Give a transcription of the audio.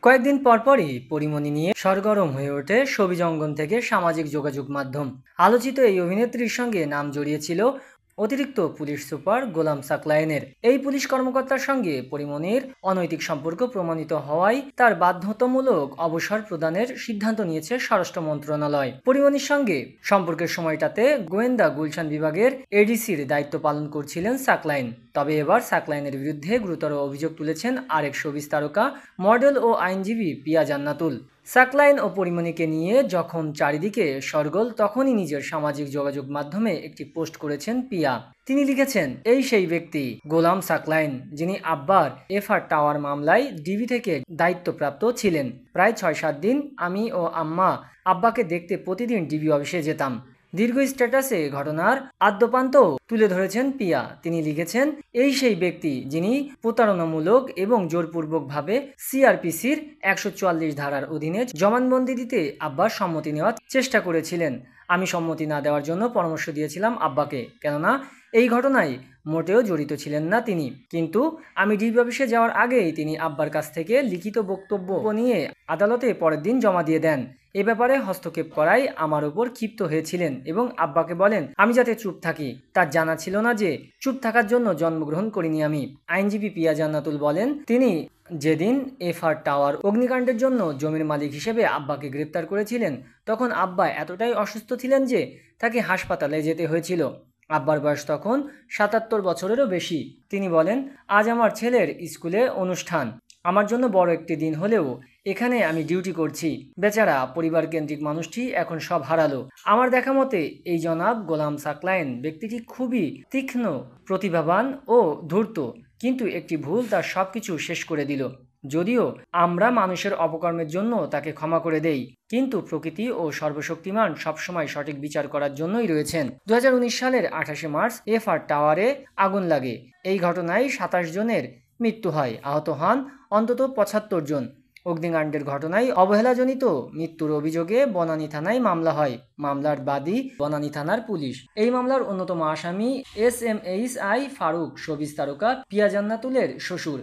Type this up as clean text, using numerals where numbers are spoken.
কয়েকদিন পরপরই পরিমণি নিয়ে সরগরম হয়ে ওঠে ছবি অঙ্গন থেকে সামাজিক যোগাযোগ মাধ্যম। আলোচিত এই অভিনেত্রীর সঙ্গে নাম জড়িয়েছিল অতিরিক্ত পুলিশ সুপার গোলাম সাকলায়েনের। এই পুলিশ কর্মকর্তার সঙ্গে পরিমণির অনৈতিক সম্পর্ক প্রমাণিত হওয়ায় তার বাধ্যতামূলক অবসর প্রদানের সিদ্ধান্ত নিয়েছে স্বরাষ্ট্র মন্ত্রণালয়। পরিমণির সঙ্গে সম্পর্কের সময়টাতে গোয়েন্দা গুলশান বিভাগের এডিসির দায়িত্ব পালন করছিলেন সাকলায়েন। তবে এবার সাকলায়েনের বিরুদ্ধে গুরুতর অভিযোগ তুলেছেন আরেক শোবিজ তারকা, মডেল ও আইনজীবী পিয়া জান্নাতুল। সাকলায়েন ও পরিমণিকে নিয়ে যখন চারিদিকে শোরগোল, তখনই নিজের সামাজিক যোগাযোগ মাধ্যমে একটি পোস্ট করেছেন পিয়া। তিনি লিখেছেন, এই সেই ব্যক্তি গোলাম সাকলায়েন, যিনি আব্বার এফআর টাওয়ার মামলায় ডিবি থেকে দায়িত্বপ্রাপ্ত ছিলেন। প্রায় ৬-৭ দিন আমি ও আম্মা আব্বাকে দেখতে প্রতিদিন ডিবি অফিসে যেতাম। দীর্ঘ স্ট্যাটাসে ঘটনার আদ্যোপান্ত তুলে ধরেছেন পিয়া। তিনি লিখেছেন, এই সেই ব্যক্তি যিনি প্রতারণামূলক এবং জোরপূর্বকভাবে সিআরপিসির ১৪৪ ধারার অধীনে জবানবন্দি দিতে আব্বার সম্মতি নেওয়ার চেষ্টা করেছিলেন। আমি সম্মতি না দেওয়ার জন্য পরামর্শ দিয়েছিলাম আব্বাকে, কেননা এই ঘটনায় মোটেও জড়িত ছিলেন না তিনি। কিন্তু আমি ডিবি অফিসে যাওয়ার আগেই তিনি আব্বার কাছ থেকে লিখিত বক্তব্য নিয়ে আদালতে পরের দিন জমা দিয়ে দেন। এ ব্যাপারে হস্তক্ষেপ করায় আমার উপর ক্ষিপ্ত হয়েছিলেন এবং আব্বাকে বলেন আমি যাতে চুপ থাকি। তার জানা ছিল না যে চুপ থাকার জন্য জন্মগ্রহণ করিনি আমি। আইনজীবী পিয়া জান্নাতুল বলেন, তিনি যেদিন এফআর টাওয়ার অগ্নিকাণ্ডের জন্য জমির মালিক হিসেবে আব্বাকে গ্রেপ্তার করেছিলেন, তখন আব্বা এতটাই অসুস্থ ছিলেন যে তাকে হাসপাতালে যেতে হয়েছিল। আব্বার বয়স তখন ৭৭ বছরেরও বেশি। তিনি বলেন, আজ আমার ছেলের স্কুলে অনুষ্ঠান। আমার জন্য বড় একটি দিন হলেও এখানে আমি ডিউটি করছি। বেচারা পরিবার কেন্দ্রিক মানুষটি এখন সব হারালো। আমার দেখা মতে এই জনাব গোলাম সাকলায়েন ব্যক্তিটি খুবই তীক্ষ্ণ, প্রতিভাবান ও ধূর্ত, কিন্তু একটি ভুল তার সবকিছু শেষ করে দিল। যদিও আমরা মানুষের অপকর্মের জন্য তাকে ক্ষমা করে দেই, কিন্তু প্রকৃতি ও সর্বশক্তিমান সবসময় সঠিক বিচার করার জন্যই রয়েছেন। ২০১৯ সালের ২৮শে মার্চ এফআর টাওয়ারে আগুন লাগে। এই ঘটনায় ২৭ জনের মৃত্যু হয়, আহত হন অন্তত ৭৫ জন। অগ্নিকাণ্ডের ঘটনায় অবহেলাজনিত মৃত্যুর অভিযোগে বনানী থানায় মামলা হয়। মামলার বাদী বনানী থানার পুলিশ। এই মামলার অন্যতম আসামি SMHI ফারুক, শোবিজ তারকা পিয়া জান্নাতুলের শ্বশুর।